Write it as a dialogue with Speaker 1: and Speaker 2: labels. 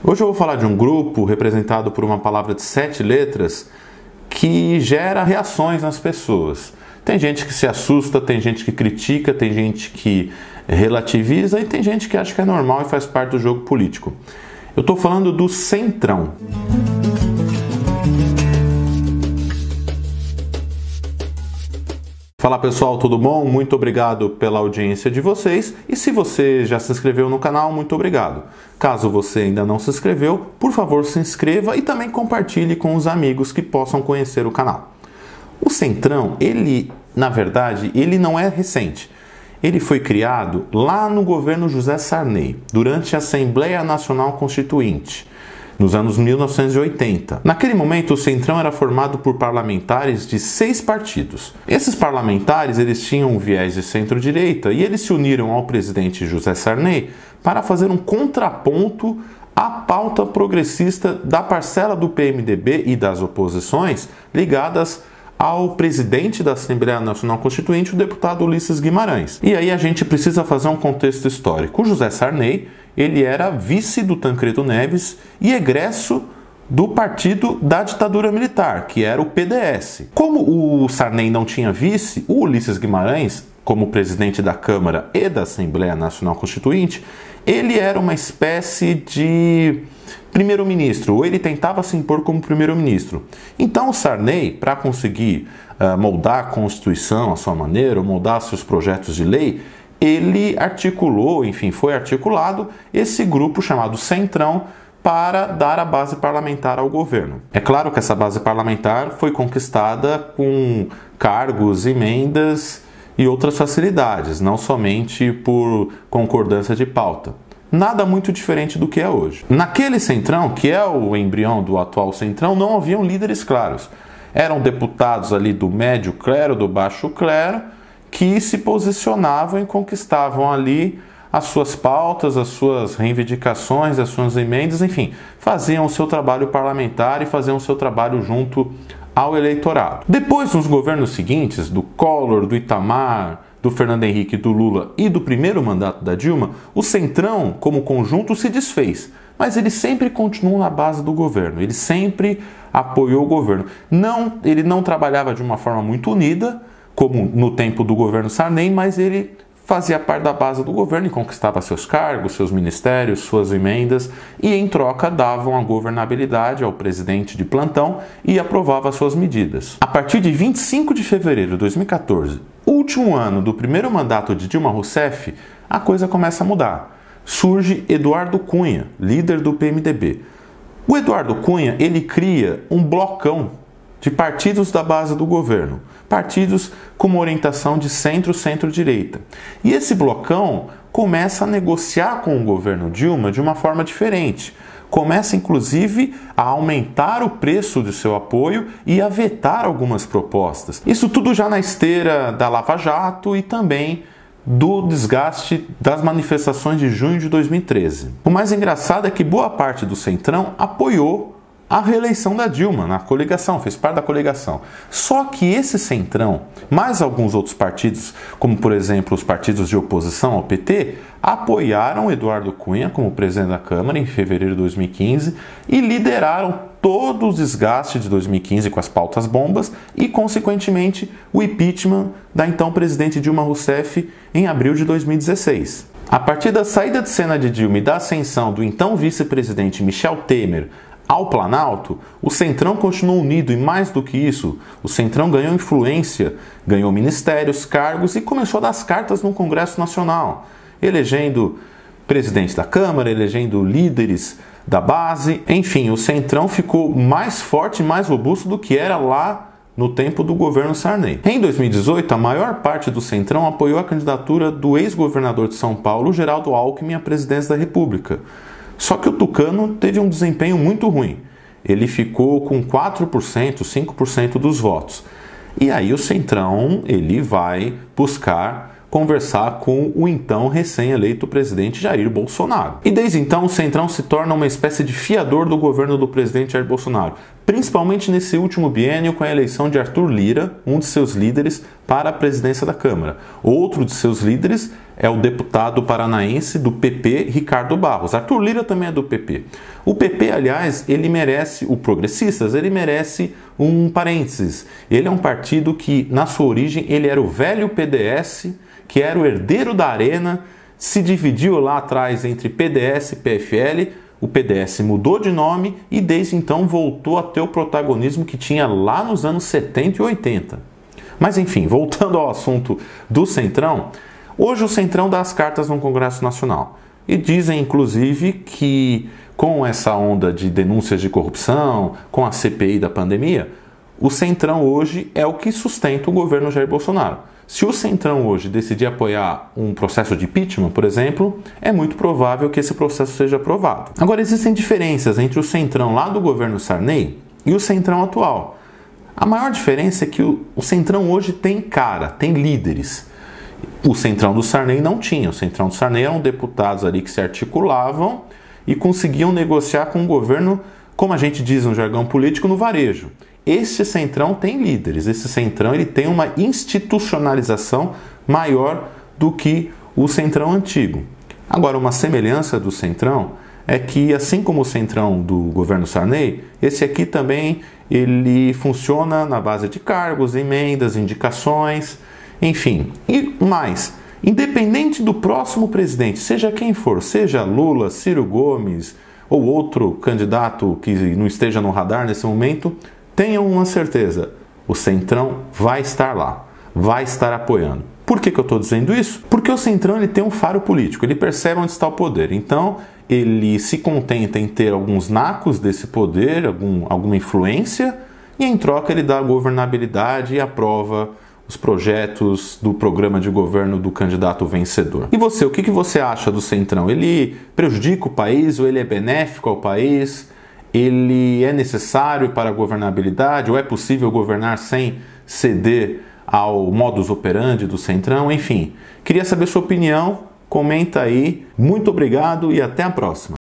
Speaker 1: Hoje eu vou falar de um grupo representado por uma palavra de 7 letras que gera reações nas pessoas. Tem gente que se assusta, tem gente que critica, tem gente que relativiza e tem gente que acha que é normal e faz parte do jogo político. Eu estou falando do Centrão. Fala pessoal, tudo bom? Muito obrigado pela audiência de vocês e se você já se inscreveu no canal, muito obrigado. Caso você ainda não se inscreveu, por favor se inscreva e também compartilhe com os amigos que possam conhecer o canal. O Centrão, na verdade, ele não é recente. Ele foi criado lá no governo José Sarney, durante a Assembleia Nacional Constituinte, nos anos 1980. Naquele momento, o Centrão era formado por parlamentares de 6 partidos. Esses parlamentares eles tinham um viés de centro-direita e eles se uniram ao presidente José Sarney para fazer um contraponto à pauta progressista da parcela do PMDB e das oposições ligadas ao presidente da Assembleia Nacional Constituinte, o deputado Ulisses Guimarães. E aí a gente precisa fazer um contexto histórico. O José Sarney, ele era vice do Tancredo Neves e egresso do partido da ditadura militar, que era o PDS. Como o Sarney não tinha vice, o Ulisses Guimarães, como presidente da Câmara e da Assembleia Nacional Constituinte, ele era uma espécie de primeiro-ministro, ou ele tentava se impor como primeiro-ministro. Então o Sarney, para conseguir moldar a Constituição à sua maneira, ou moldar seus projetos de lei, ele articulou, enfim, foi articulado esse grupo chamado Centrão para dar a base parlamentar ao governo. É claro que essa base parlamentar foi conquistada com cargos, emendas e outras facilidades, não somente por concordância de pauta. Nada muito diferente do que é hoje. Naquele Centrão, que é o embrião do atual Centrão, não haviam líderes claros. Eram deputados ali do médio clero, do baixo clero, que se posicionavam e conquistavam ali as suas pautas, as suas reivindicações, as suas emendas, enfim, faziam o seu trabalho parlamentar e faziam o seu trabalho junto ao eleitorado. Depois, nos governos seguintes, do Collor, do Itamar, do Fernando Henrique, do Lula e do primeiro mandato da Dilma, o Centrão, como conjunto, se desfez. Mas ele sempre continuou na base do governo, ele sempre apoiou o governo. Ele não trabalhava de uma forma muito unida, como no tempo do governo Sarney, mas ele fazia parte da base do governo e conquistava seus cargos, seus ministérios, suas emendas e, em troca, davam a governabilidade ao presidente de plantão e aprovava suas medidas. A partir de 25 de fevereiro de 2014, último ano do primeiro mandato de Dilma Rousseff, a coisa começa a mudar. Surge Eduardo Cunha, líder do PMDB. O Eduardo Cunha, ele cria um blocão de partidos da base do governo, partidos com uma orientação de centro-centro-direita. E esse blocão começa a negociar com o governo Dilma de uma forma diferente. Começa, inclusive, a aumentar o preço de seu apoio e a vetar algumas propostas. Isso tudo já na esteira da Lava Jato e também do desgaste das manifestações de junho de 2013. O mais engraçado é que boa parte do Centrão apoiou a reeleição da Dilma na coligação, fez parte da coligação. Só que esse Centrão, mais alguns outros partidos, como por exemplo os partidos de oposição ao PT, apoiaram Eduardo Cunha como presidente da Câmara em fevereiro de 2015 e lideraram todo o desgaste de 2015 com as pautas bombas e, consequentemente, o impeachment da então presidente Dilma Rousseff em abril de 2016. A partir da saída de cena de Dilma e da ascensão do então vice-presidente Michel Temer ao Planalto, o Centrão continuou unido e, mais do que isso, o Centrão ganhou influência, ganhou ministérios, cargos e começou a dar as cartas no Congresso Nacional, elegendo presidente da Câmara, elegendo líderes da base. Enfim, o Centrão ficou mais forte e mais robusto do que era lá no tempo do governo Sarney. Em 2018, a maior parte do Centrão apoiou a candidatura do ex-governador de São Paulo, Geraldo Alckmin, à presidência da República. Só que o tucano teve um desempenho muito ruim. Ele ficou com 4%, 5% dos votos. E aí o Centrão, ele vai buscar conversar com o então recém-eleito presidente Jair Bolsonaro. E desde então o Centrão se torna uma espécie de fiador do governo do presidente Jair Bolsonaro, principalmente nesse último biênio com a eleição de Arthur Lira, um de seus líderes, para a presidência da Câmara. Outro de seus líderes é o deputado paranaense do PP, Ricardo Barros. Arthur Lira também é do PP. O PP, aliás, ele merece, o Progressistas, ele merece um parênteses. Ele é um partido que, na sua origem, ele era o velho PDS, que era o herdeiro da Arena, se dividiu lá atrás entre PDS e PFL. O PDS mudou de nome e desde então voltou a ter o protagonismo que tinha lá nos anos 70 e 80. Mas enfim, voltando ao assunto do Centrão, hoje o Centrão dá as cartas no Congresso Nacional. E dizem inclusive que com essa onda de denúncias de corrupção, com a CPI da pandemia, o Centrão hoje é o que sustenta o governo Jair Bolsonaro. Se o Centrão hoje decidir apoiar um processo de impeachment, por exemplo, é muito provável que esse processo seja aprovado. Agora, existem diferenças entre o Centrão lá do governo Sarney e o Centrão atual. A maior diferença é que o Centrão hoje tem cara, tem líderes. O Centrão do Sarney não tinha. O Centrão do Sarney eram deputados ali que se articulavam e conseguiam negociar com o governo, como a gente diz no jargão político, no varejo. Este Centrão tem líderes, esse Centrão ele tem uma institucionalização maior do que o Centrão antigo. Agora, uma semelhança do Centrão é que, assim como o Centrão do governo Sarney, esse aqui também ele funciona na base de cargos, emendas, indicações, enfim. E mais, independente do próximo presidente, seja quem for, seja Lula, Ciro Gomes ou outro candidato que não esteja no radar nesse momento, tenham uma certeza, o Centrão vai estar lá, vai estar apoiando. Por que eu estou dizendo isso? Porque o Centrão ele tem um faro político, ele percebe onde está o poder. Então, ele se contenta em ter alguns nacos desse poder, alguma influência, e em troca ele dá governabilidade e aprova os projetos do programa de governo do candidato vencedor. E você, o que você acha do Centrão? Ele prejudica o país ou ele é benéfico ao país? Ele é necessário para a governabilidade ou é possível governar sem ceder ao modus operandi do Centrão? Enfim, queria saber sua opinião, comenta aí. Muito obrigado e até a próxima.